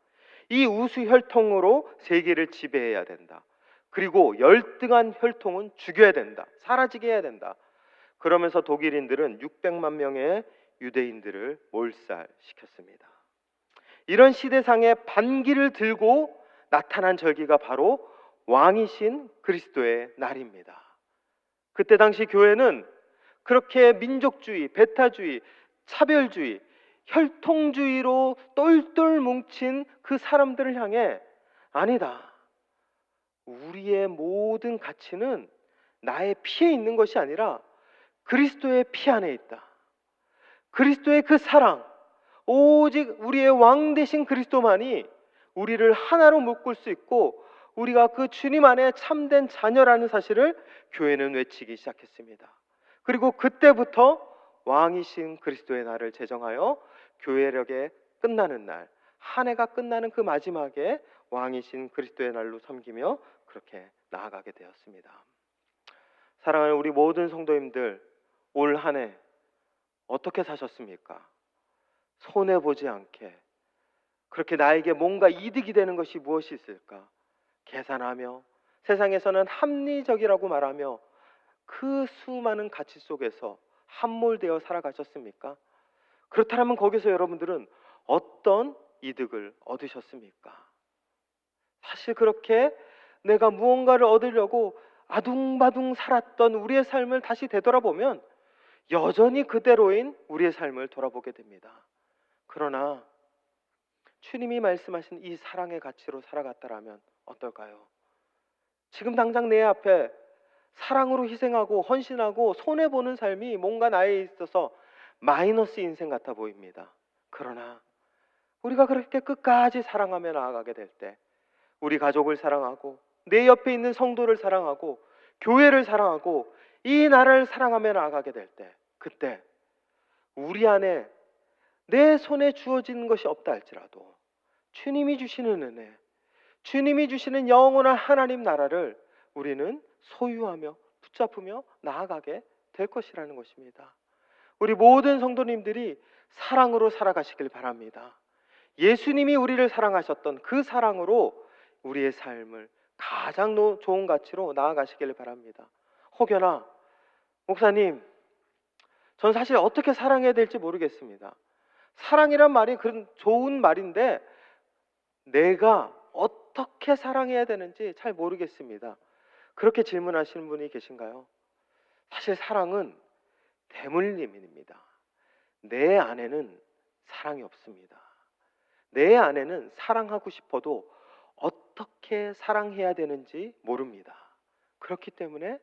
S3: 이 우수 혈통으로 세계를 지배해야 된다. 그리고 열등한 혈통은 죽여야 된다. 사라지게 해야 된다. 그러면서 독일인들은 600만 명의 유대인들을 몰살시켰습니다. 이런 시대상의 반기를 들고 나타난 절기가 바로 왕이신 그리스도의 날입니다. 그때 당시 교회는 그렇게 민족주의, 베타주의, 차별주의, 혈통주의로 똘똘 뭉친 그 사람들을 향해 아니다. 우리의 모든 가치는 나의 피에 있는 것이 아니라 그리스도의 피 안에 있다. 그리스도의 그 사랑, 오직 우리의 왕 되신 그리스도만이 우리를 하나로 묶을 수 있고 우리가 그 주님 안에 참된 자녀라는 사실을 교회는 외치기 시작했습니다. 그리고 그때부터 왕이신 그리스도의 날을 제정하여 교회력의 끝나는 날, 한 해가 끝나는 그 마지막에 왕이신 그리스도의 날로 섬기며 그렇게 나아가게 되었습니다. 사랑하는 우리 모든 성도님들, 올 한 해 어떻게 사셨습니까? 손해보지 않게 그렇게 나에게 뭔가 이득이 되는 것이 무엇이 있을까? 계산하며 세상에서는 합리적이라고 말하며 그 수많은 가치 속에서 함몰되어 살아가셨습니까? 그렇다면 거기서 여러분들은 어떤 이득을 얻으셨습니까? 사실 그렇게 내가 무언가를 얻으려고 아둥바둥 살았던 우리의 삶을 다시 되돌아보면 여전히 그대로인 우리의 삶을 돌아보게 됩니다. 그러나 주님이 말씀하신 이 사랑의 가치로 살아갔다라면 어떨까요? 지금 당장 내 앞에 사랑으로 희생하고 헌신하고 손해보는 삶이 뭔가 나에 있어서 마이너스 인생 같아 보입니다. 그러나 우리가 그렇게 끝까지 사랑하며 나아가게 될 때 우리 가족을 사랑하고 내 옆에 있는 성도를 사랑하고 교회를 사랑하고 이 나라를 사랑하며 나아가게 될 때 그때 우리 안에 내 손에 주어진 것이 없다 할지라도 주님이 주시는 은혜, 주님이 주시는 영원한 하나님 나라를 우리는 소유하며 붙잡으며 나아가게 될 것이라는 것입니다. 우리 모든 성도님들이 사랑으로 살아가시길 바랍니다. 예수님이 우리를 사랑하셨던 그 사랑으로 우리의 삶을 가장 좋은 가치로 나아가시길 바랍니다. 혹여나 목사님 전 사실 어떻게 사랑해야 될지 모르겠습니다. 사랑이란 말이 그런 좋은 말인데 내가 어떻게 사랑해야 되는지 잘 모르겠습니다. 그렇게 질문하시는 분이 계신가요? 사실 사랑은 대물림입니다. 내 안에는 사랑이 없습니다. 내 안에는 사랑하고 싶어도 어떻게 사랑해야 되는지 모릅니다. 그렇기 때문에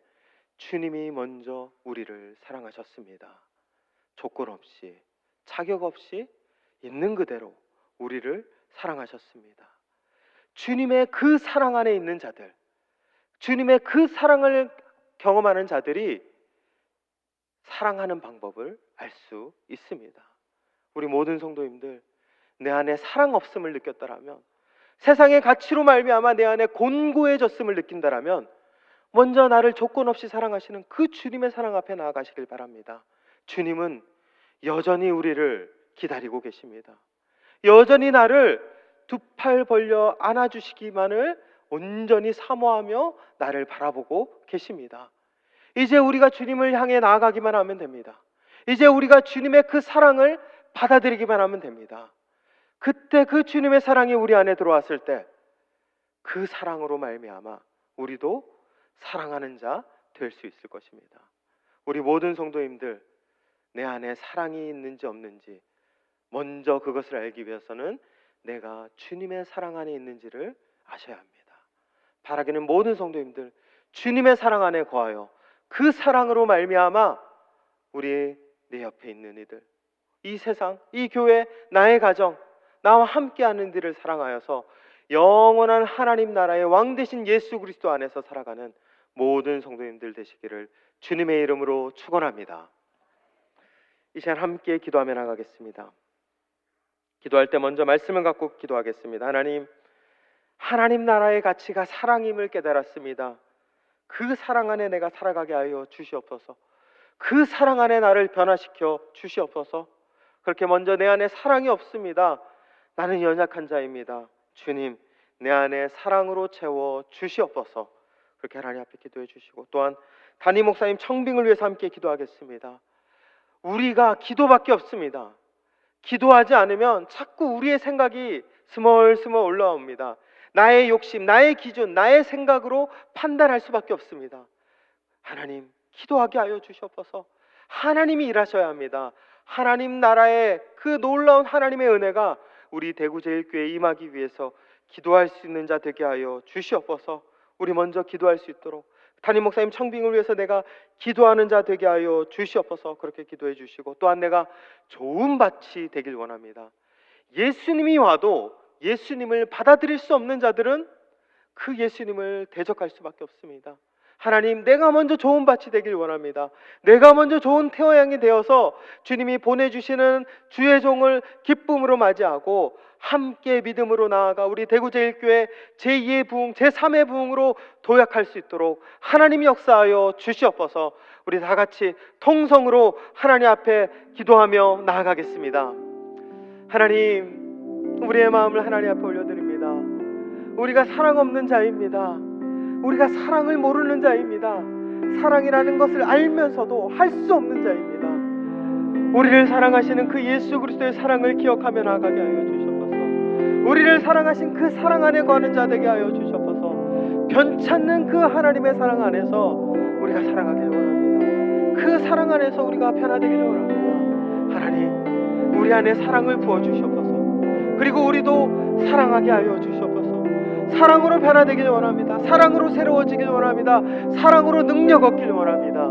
S3: 주님이 먼저 우리를 사랑하셨습니다. 조건 없이, 자격 없이 있는 그대로 우리를 사랑하셨습니다. 주님의 그 사랑 안에 있는 자들, 주님의 그 사랑을 경험하는 자들이 사랑하는 방법을 알 수 있습니다. 우리 모든 성도님들, 내 안에 사랑 없음을 느꼈다라면, 세상의 가치로 말미암아 내 안에 곤고해졌음을 느낀다라면 먼저 나를 조건 없이 사랑하시는 그 주님의 사랑 앞에 나아가시길 바랍니다. 주님은 여전히 우리를 기다리고 계십니다. 여전히 나를 두 팔 벌려 안아주시기만을 온전히 사모하며 나를 바라보고 계십니다. 이제 우리가 주님을 향해 나아가기만 하면 됩니다. 이제 우리가 주님의 그 사랑을 받아들이기만 하면 됩니다. 그때 그 주님의 사랑이 우리 안에 들어왔을 때 그 사랑으로 말미암아 우리도 사랑하는 자 될 수 있을 것입니다. 우리 모든 성도님들, 내 안에 사랑이 있는지 없는지 먼저 그것을 알기 위해서는 내가 주님의 사랑 안에 있는지를 아셔야 합니다. 바라기는 모든 성도님들, 주님의 사랑 안에 거하여 그 사랑으로 말미암아 우리 내 옆에 있는 이들, 이 세상, 이 교회, 나의 가정, 나와 함께하는 이들을 사랑하여서 영원한 하나님 나라의 왕 되신 예수 그리스도 안에서 살아가는 모든 성도님들 되시기를 주님의 이름으로 축원합니다. 이 시간 함께 기도하며 나가겠습니다. 기도할 때 먼저 말씀을 갖고 기도하겠습니다. 하나님 나라의 가치가 사랑임을 깨달았습니다. 그 사랑 안에 내가 살아가게 하여 주시옵소서. 그 사랑 안에 나를 변화시켜 주시옵소서. 그렇게 먼저 내 안에 사랑이 없습니다. 나는 연약한 자입니다. 주님, 내 안에 사랑으로 채워 주시옵소서. 그렇게 하나님 앞에 기도해 주시고, 또한 담임 목사님 청빙을 위해서 함께 기도하겠습니다. 우리가 기도밖에 없습니다. 기도하지 않으면 자꾸 우리의 생각이 스멀스멀 올라옵니다. 나의 욕심, 나의 기준, 나의 생각으로 판단할 수밖에 없습니다. 하나님, 기도하게 하여 주시옵소서. 하나님이 일하셔야 합니다. 하나님 나라의 그 놀라운 하나님의 은혜가 우리 대구제일교회에 임하기 위해서 기도할 수 있는 자 되게 하여 주시옵소서. 우리 먼저 기도할 수 있도록, 담임 목사님 청빙을 위해서 내가 기도하는 자 되게 하여 주시옵소서. 그렇게 기도해 주시고, 또한 내가 좋은 밭이 되길 원합니다. 예수님이 와도 예수님을 받아들일 수 없는 자들은 그 예수님을 대적할 수밖에 없습니다. 하나님, 내가 먼저 좋은 밭이 되길 원합니다. 내가 먼저 좋은 태어양이 되어서 주님이 보내주시는 주의 종을 기쁨으로 맞이하고 함께 믿음으로 나아가 우리 대구제일교회 제2의 부흥, 제3의 부흥으로 도약할 수 있도록 하나님이 역사하여 주시옵소서. 우리 다 같이 통성으로 하나님 앞에 기도하며 나아가겠습니다. 하나님, 우리의 마음을 하나님 앞에 올려드립니다. 우리가 사랑 없는 자입니다. 우리가 사랑을 모르는 자입니다. 사랑이라는 것을 알면서도 할 수 없는 자입니다. 우리를 사랑하시는 그 예수 그리스도의 사랑을 기억하며 나아가게 하여 주시옵소서. 우리를 사랑하신 그 사랑 안에 거하는 자 되게 하여 주시옵소서. 변찮는 그 하나님의 사랑 안에서 우리가 살아가길 원합니다. 그 사랑 안에서 우리가 변화되길 원합니다. 하나님, 우리 안에 사랑을 부어주시옵소서. 그리고 우리도 사랑하게 하여 주시옵소서. 사랑으로 변화되길 원합니다. 사랑으로 새로워지길 원합니다. 사랑으로 능력 얻길 원합니다.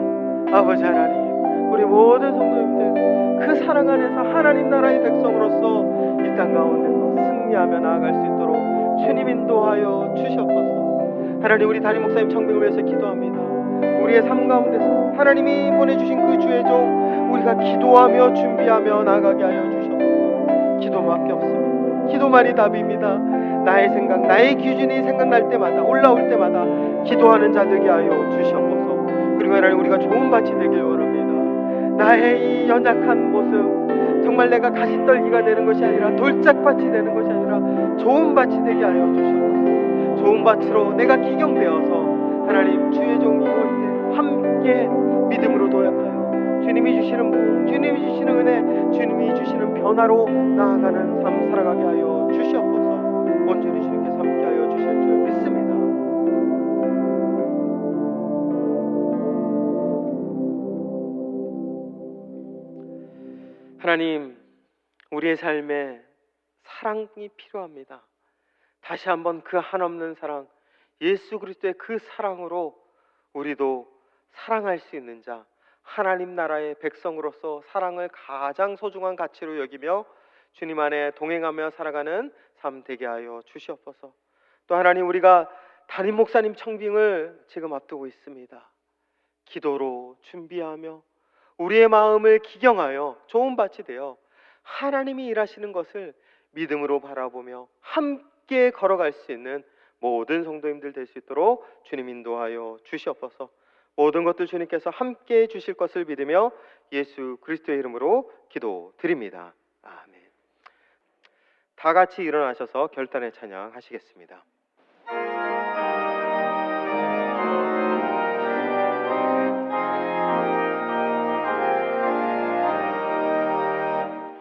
S3: 아버지 하나님, 우리 모든 성도님들 그 사랑 안에서 하나님 나라의 백성으로서 이 땅 가운데서 승리하며 나아갈 수 있도록 주님 인도하여 주시옵소서. 하나님, 우리 담임 목사님 청빙을 위해서 기도합니다. 우리의 삶 가운데서 하나님이 보내주신 그 주의 종 우리가 기도하며 준비하며 나아가게 하여 주시옵소서. 기도밖에 없습니다. 기도만이 답입니다. 나의 생각, 나의 기준이 생각날 때마다, 올라올 때마다 기도하는 자 되게 하여 주시옵소서. 그리고 하나님, 우리가 좋은 밭이 되길 원합니다. 나의 이 연약한 모습, 정말 내가 가시떨기가 되는 것이 아니라 돌짝밭이 되는 것이 아니라 좋은 밭이 되게 하여 주시옵소서. 좋은 밭으로 내가 기경되어서 하나님 주의 종이 올 때 함께 믿음으로 도약하여 주님이 주시는 복, 주님이 주시는 은혜, 주님이 주시는 변화로 나아가는 삶 살아가게 하여 주시옵소서. 온전히 주님께서 함께하여 주실 줄 믿습니다. 하나님, 우리의 삶에 사랑이 필요합니다. 다시 한번 그 한없는 사랑, 예수 그리스도의 그 사랑으로 우리도 사랑할 수 있는 자, 하나님 나라의 백성으로서 사랑을 가장 소중한 가치로 여기며 주님 안에 동행하며 살아가는 삶 되게 하여 주시옵소서. 또 하나님, 우리가 담임 목사님 청빙을 지금 앞두고 있습니다. 기도로 준비하며 우리의 마음을 기경하여 좋은 밭이 되어 하나님이 일하시는 것을 믿음으로 바라보며 함께 걸어갈 수 있는 모든 성도님들 될 수 있도록 주님 인도하여 주시옵소서. 모든 것들 주님께서 함께 주실 것을 믿으며 예수 그리스도의 이름으로 기도드립니다. 아멘. 다 같이 일어나셔서 결단의 찬양 하시겠습니다.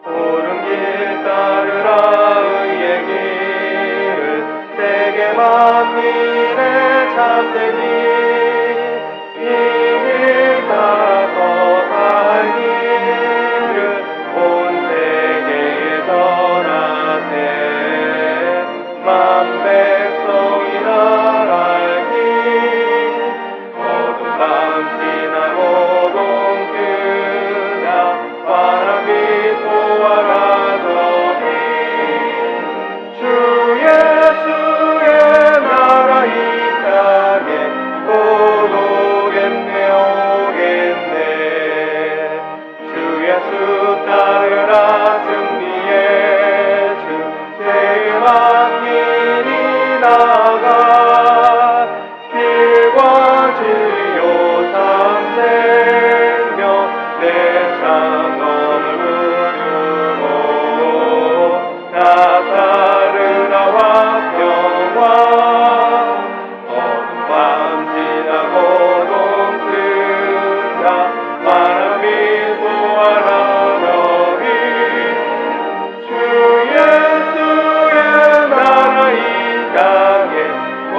S3: 옳은 길 따르라 의의 길은 세계 만민의 참된 길, 이길 따라서 살기를 온 세계에 전하세. 만 백성이 나랄 길, 어둠 밤 지나고 동트다 바람이 보아라 저기. 주 예수의 나라 이 땅에 곧 오겠네 오겠네. 주 예수 따르라 승리의 주, 세계 만민이 나가 길과 진리요 참 생명 내 장엄을 부수고 다 따르라 화평과 어둠 밤 지나고 동트다 바람이 보아라 저기. 주 예수의 나라 이 땅에 곧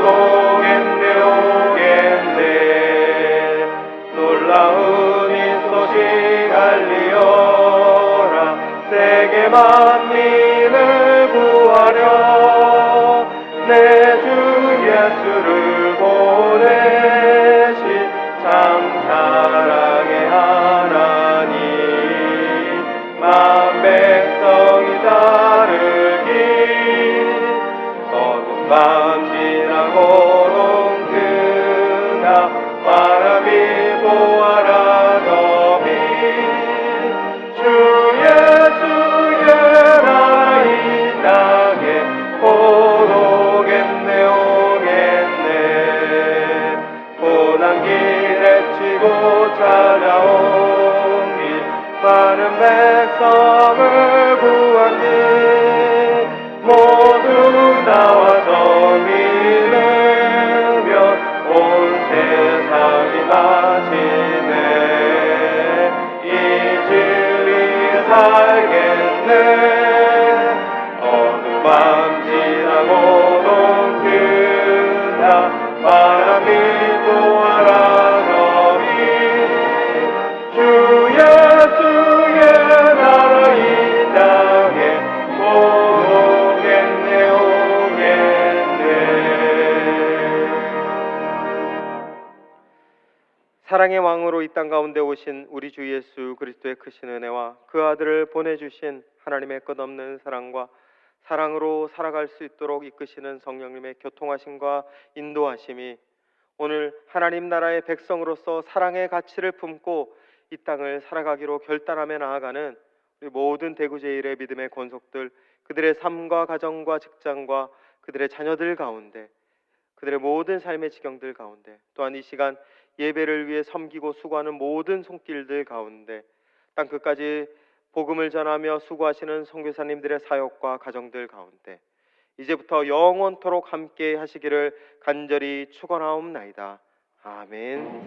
S3: 오겠네 오겠네. 놀라운 이 소식 알리어라 세계 만민을 구하려 내 주 예수를 보내신 참 사랑의 하나님. 만 백성이 따르기 어둠 밤 지나고 동트나 바람이 보아라 저기. 주 예수의 나라 이 땅에 곧 오겠네 오겠네. 고난 길에 치고 찾아온 길 많은 백성을 구하니 모두 나와서 믿으면 온 세상이 마치네. 이 진리에 살겠네. 어둠 밤 지나고 동트다 바람이 보아라 저기. 주 예수의 나라 이 땅에 곧 오겠네 오겠네. 사랑의 왕으로 이 땅 가운데 오신 우리 주 예수 그리스도의 크신 은혜와 그 아들을 보내주신 하나님의 끝없는 사랑과 사랑으로 살아갈 수 있도록 이끄시는 성령님의 교통하심과 인도하심이 오늘 하나님 나라의 백성으로서 사랑의 가치를 품고 이 땅을 살아가기로 결단하며 나아가는 우리 모든 대구제일의 믿음의 권속들, 그들의 삶과 가정과 직장과 그들의 자녀들 가운데, 그들의 모든 삶의 지경들 가운데, 또한 이 시간 예배를 위해 섬기고 수고하는 모든 손길들 가운데, 땅 끝까지 복음을 전하며 수고하시는 선교사님들의 사역과 가정들 가운데 이제부터 영원토록 함께 하시기를 간절히 축원하옵나이다. 아멘.